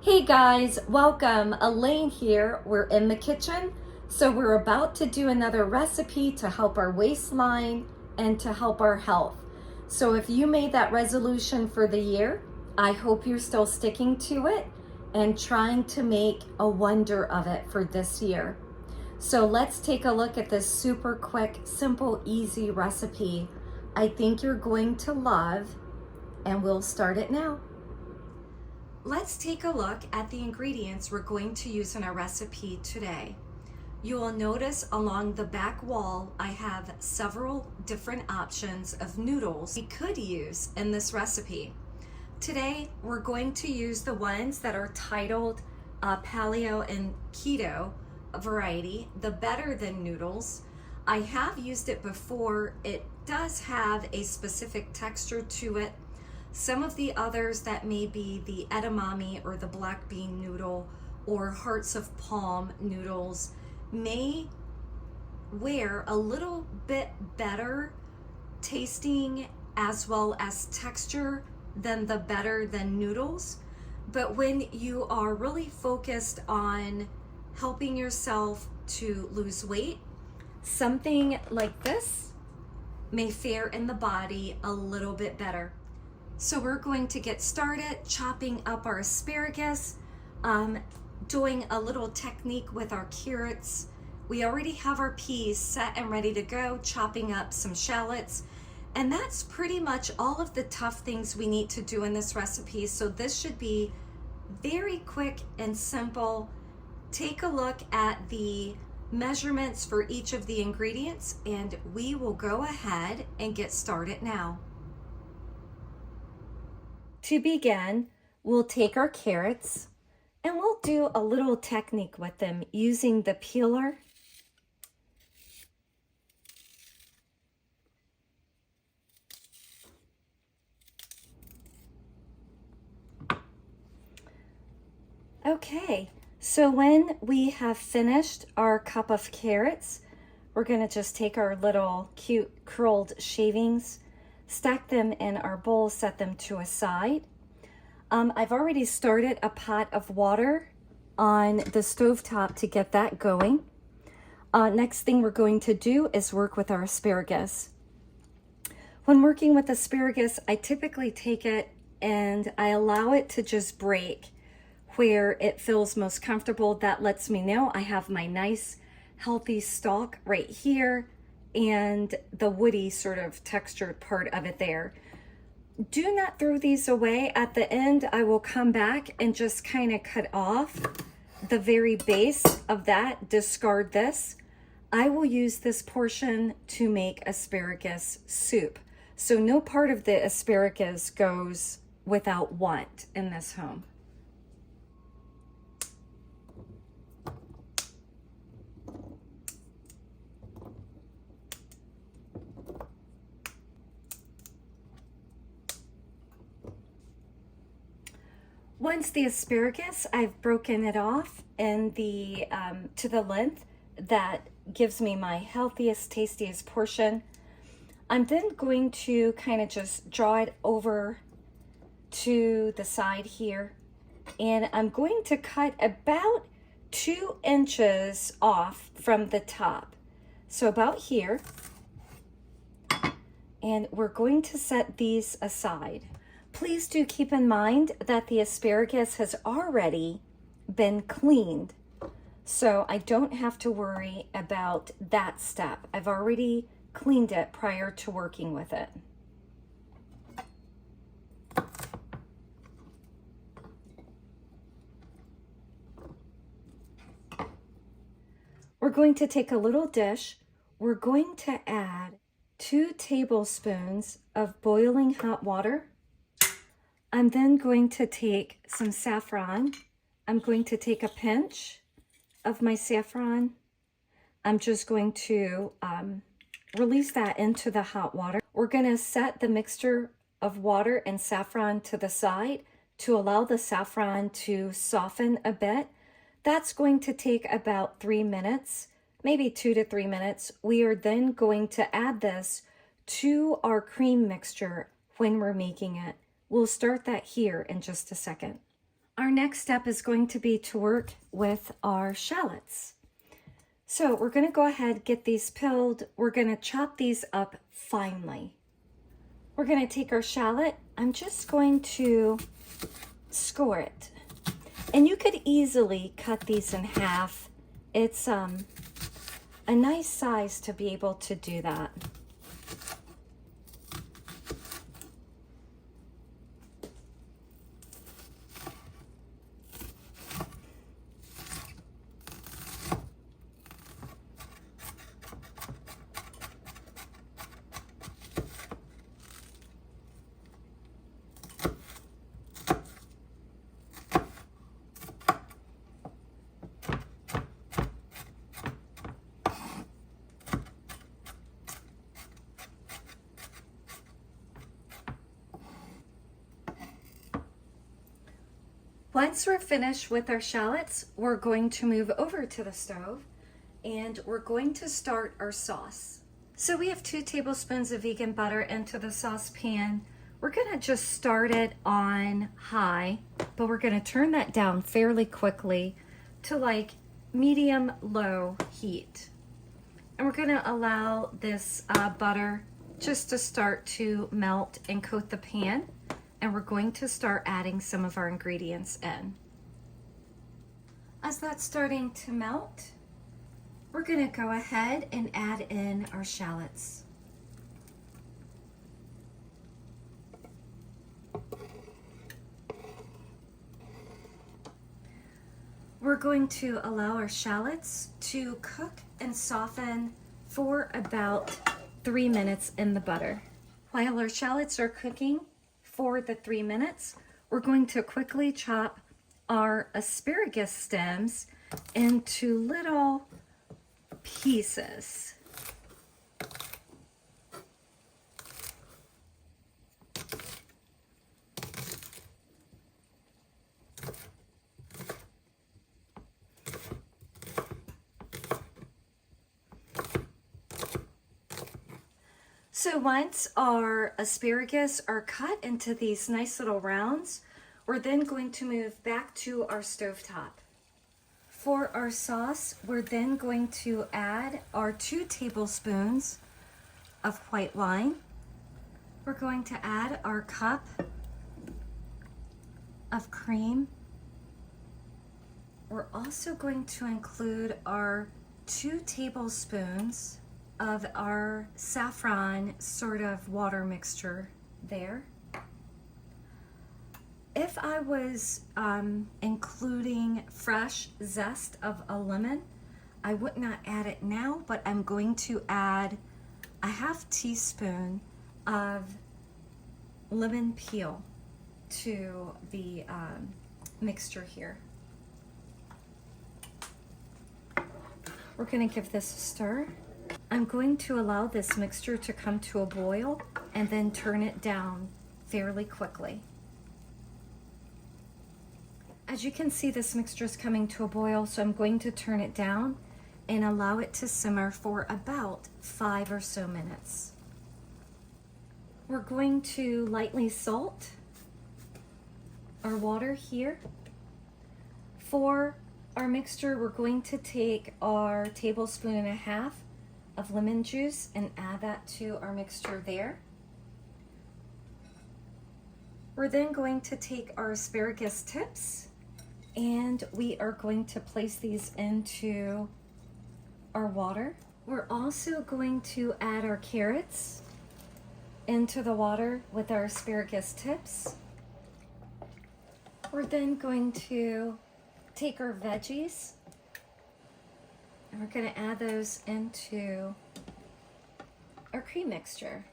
Hey guys, welcome. Elaine here. We're in the kitchen. So we're about to do another recipe to help our waistline and to help our health. So if you made that resolution for the year, I hope you're still sticking to it and trying to make a wonder of it for this year. So let's take a look at this super quick, simple, easy recipe I think you're going to love, and we'll start it now. Let's take a look at the ingredients we're going to use in our recipe today. You will notice along the back wall, I have several different options of noodles we could use in this recipe. Today, we're going to use the ones that are titled Paleo and Keto variety, the better than noodles. I have used it before. It does have a specific texture to it. Some of the others that may be the edamame or the black bean noodle or hearts of palm noodles may wear a little bit better tasting as well as texture than the better than noodles. But when you are really focused on helping yourself to lose weight, something like this may fare in the body a little bit better. So we're going to get started chopping up our asparagus, doing a little technique with our carrots. We already have our peas set and ready to go, chopping up some shallots. And that's pretty much all of the tough things we need to do in this recipe. So this should be very quick and simple. Take a look at the measurements for each of the ingredients, and we will go ahead and get started now. To begin, we'll take our carrots and we'll do a little technique with them using the peeler. Okay, so when we have finished our cup of carrots, we're going to just take our little cute curled shavings, stack them in our bowl, set them to a side. I've already started a pot of water on the stovetop to get that going. Next thing we're going to do is work with our asparagus. When working with asparagus, I typically take it and I allow it to just break where it feels most comfortable. That lets me know I have my nice healthy stalk right here and the woody sort of textured part of it there. Do not throw these away. At the end, I will come back and just kind of cut off the very base of that, discard this. I will use this portion to make asparagus soup. So no part of the asparagus goes without want in this home. Once the asparagus, I've broken it off in the to the length that gives me my healthiest, tastiest portion. I'm then going to kind of just draw it over to the side here, and I'm going to cut about 2 inches off from the top. So about here, and we're going to set these aside. Please do keep in mind that the asparagus has already been cleaned, so I don't have to worry about that step. I've already cleaned it prior to working with it. We're going to take a little dish. We're going to add 2 tablespoons of boiling hot water. I'm then going to take some saffron. I'm going to take a pinch of my saffron. I'm just going to release that into the hot water. We're going to set the mixture of water and saffron to the side to allow the saffron to soften a bit. That's going to take about 3 minutes, maybe 2 to 3 minutes. We are then going to add this to our cream mixture when we're making it. We'll start that here in just a second. Our next step is going to be to work with our shallots. So we're going to go ahead, get these peeled. We're going to chop these up finely. We're going to take our shallot. I'm just going to score it. And you could easily cut these in half. It's a nice size to be able to do that. Once we're finished with our shallots, we're going to move over to the stove and we're going to start our sauce. So we have 2 tablespoons of vegan butter into the saucepan. We're gonna just start it on high, but we're gonna turn that down fairly quickly to like medium-low heat. And we're gonna allow this butter just to start to melt and coat the pan. And we're going to start adding some of our ingredients in. As that's starting to melt, we're going to go ahead and add in our shallots. We're going to allow our shallots to cook and soften for about 3 minutes in the butter. While our shallots are cooking, for the 3 minutes, we're going to quickly chop our asparagus stems into little pieces. So once our asparagus are cut into these nice little rounds, we're then going to move back to our stovetop. For our sauce, we're then going to add our 2 tablespoons of white wine. We're going to add our cup of cream. We're also going to include our 2 tablespoons of our saffron sort of water mixture there. If I was including fresh zest of a lemon, I would not add it now, but I'm going to add a 1/2 teaspoon of lemon peel to the mixture here. We're going to give this a stir. I'm going to allow this mixture to come to a boil and then turn it down fairly quickly. As you can see, this mixture is coming to a boil, so I'm going to turn it down and allow it to simmer for about 5 or so minutes. We're going to lightly salt our water here. For our mixture, we're going to take our 1.5 tablespoons of lemon juice and add that to our mixture there. We're then going to take our asparagus tips and we are going to place these into our water. We're also going to add our carrots into the water with our asparagus tips. We're then going to take our veggies and we're going to add those into our cream mixture.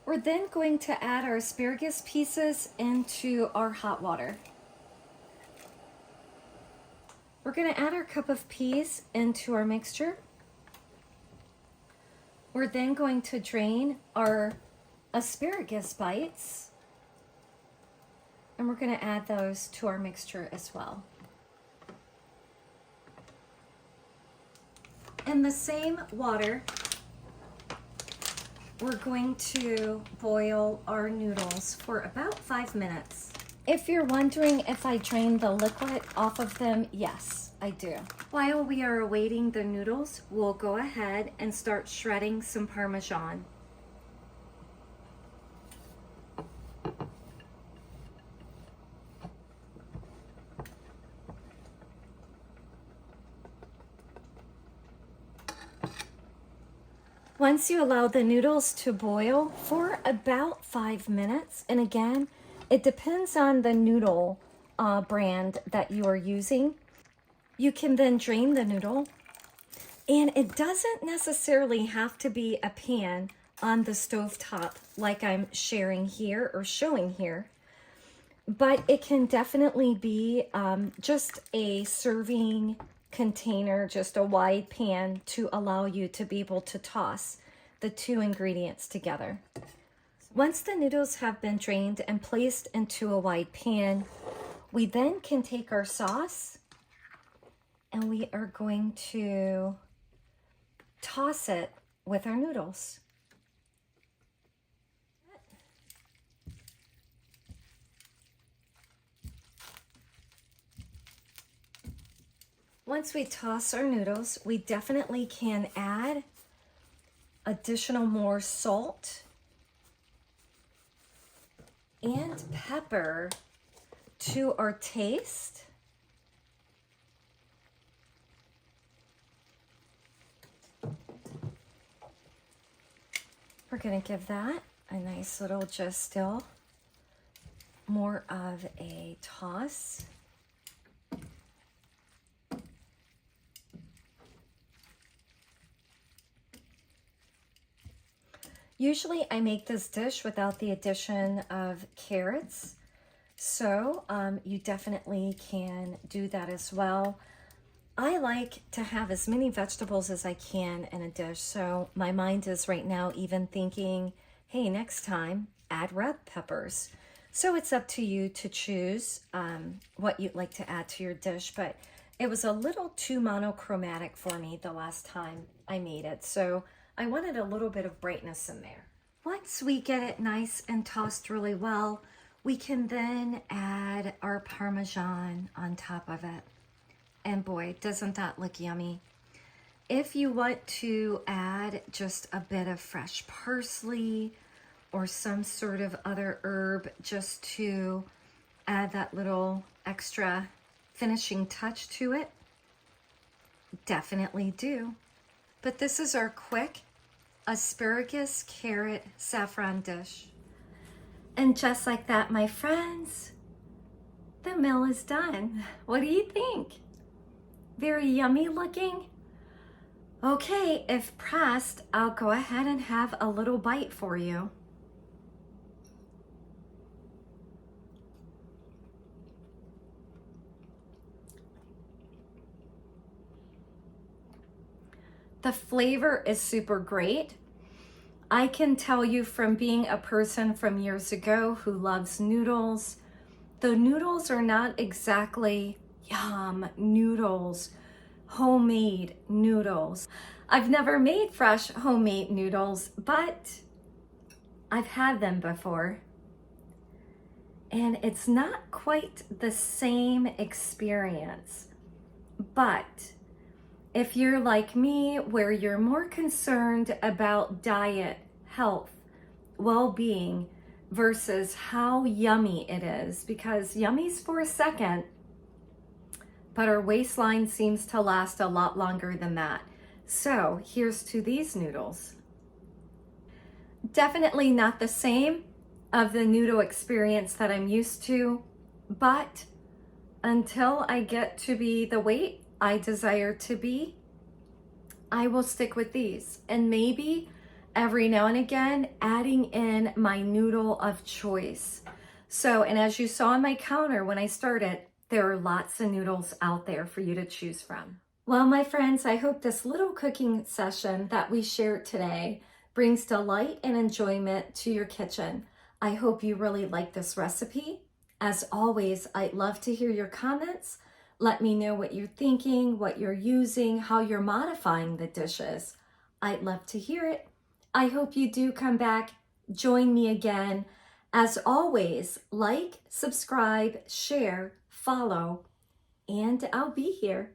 We're then going to add our asparagus pieces into our hot water. We're going to add our cup of peas into our mixture. We're then going to drain our asparagus bites and we're going to add those to our mixture as well. In the same water, we're going to boil our noodles for about 5 minutes. If you're wondering if I drain the liquid off of them, yes, I do. While we are awaiting the noodles, we'll go ahead and start shredding some Parmesan. Once you allow the noodles to boil for about 5 minutes, and again, it depends on the noodle brand that you are using, you can then drain the noodle. And it doesn't necessarily have to be a pan on the stovetop like I'm sharing here or showing here, but it can definitely be just a serving container, just a wide pan to allow you to be able to toss the two ingredients together. Once the noodles have been drained and placed into a wide pan, we then can take our sauce and we are going to toss it with our noodles. Once we toss our noodles, we definitely can add additional more salt and pepper to our taste. We're going to give that a nice little just still more of a toss. Usually I make this dish without the addition of carrots, so you definitely can do that as well. I like to have as many vegetables as I can in a dish, so my mind is right now even thinking, hey, next time add red peppers. So it's up to you to choose what you'd like to add to your dish, but it was a little too monochromatic for me the last time I made it, so I wanted a little bit of brightness in there. Once we get it nice and tossed really well, we can then add our Parmesan on top of it. And boy, doesn't that look yummy. If you want to add just a bit of fresh parsley or some sort of other herb just to add that little extra finishing touch to it, definitely do. But this is our quick asparagus, carrot, saffron dish. And just like that, my friends, the meal is done. What do you think? Very yummy looking? Okay, if pressed, I'll go ahead and have a little bite for you. The flavor is super great. I can tell you from being a person from years ago who loves noodles, the noodles are not exactly yum noodles, homemade noodles. I've never made fresh homemade noodles, but I've had them before. And it's not quite the same experience, but if you're like me, where you're more concerned about diet, health, well-being versus how yummy it is, because yummy's for a second, but our waistline seems to last a lot longer than that. So here's to these noodles. Definitely not the same of the noodle experience that I'm used to, but until I get to be the weight I desire to be, I will stick with these, and maybe every now and again adding in my noodle of choice. So, and as you saw on my counter when I started, there are lots of noodles out there for you to choose from. Well, my friends, I hope this little cooking session that we shared today brings delight and enjoyment to your kitchen. I hope you really like this recipe. As always, I'd love to hear your comments. Let me know what you're thinking, what you're using, how you're modifying the dishes. I'd love to hear it. I hope you do come back, join me again. As always, like, subscribe, share, follow, and I'll be here.